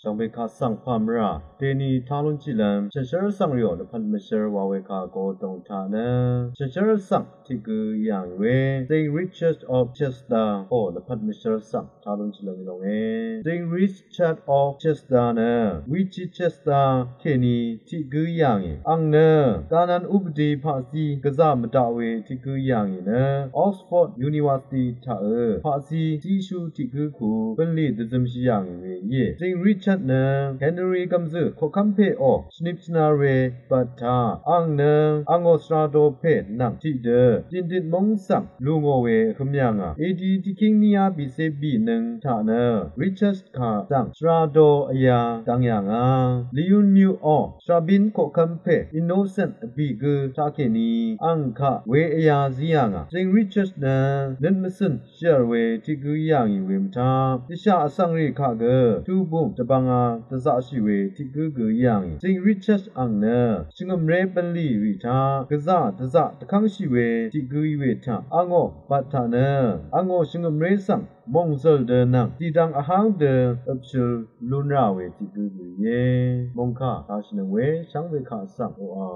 上贝卡桑帕姆拉，对你讨论起来，真是上了的潘没事瓦维卡沟通他呢，真是上这个样为 The Richard of Chester 哦，的潘没事上讨论起来没弄诶 The Richard of Chester 呢 ，Which Chester 看你这个样诶，昂呢，当然乌不得帕西个咋么大为这个样诶呢 ，Oxford University 他帕西技术这个库分类的怎么样诶耶 ，The Richard 呢 ，Henry 咁子可看配哦 ，Snipsnare 巴塔昂呢，昂我沙多配能记得，今天梦想路我为怎么样啊 ？AD ที่คิงนี่อาบิเซบีนึงท่านะ Richard ค่ะสั่งสราโดอยาต่างอย่างอ่ะลิยุนมิวอ๋อสราบินโคคัมเพ Innocent บีกือท่าแค่นี้อังค่ะเวอยาซีอย่างอ่ะซึ่ง Richard นะนั่นไม่สินเชื่อเวที่กืออย่างอีเวมท่าที่ชาสังเรค่ะเกอทูบุมจะบังอ่ะจะสะชีเวที่กืออย่างอีซึ่ง Richard อังนะชิงอมเรเป็นลีวิท่ากะซะจะสะตะคังชีเวที่กืออีเวท่าอังอ๋อปัตตานะอังอ๋อชิงอมเรสังมงเซลเดนังตีดังอาหังเดอับชิลลุนราเวที่กือเยมงค่ะทาชินเวชังเวค่ะสังโออา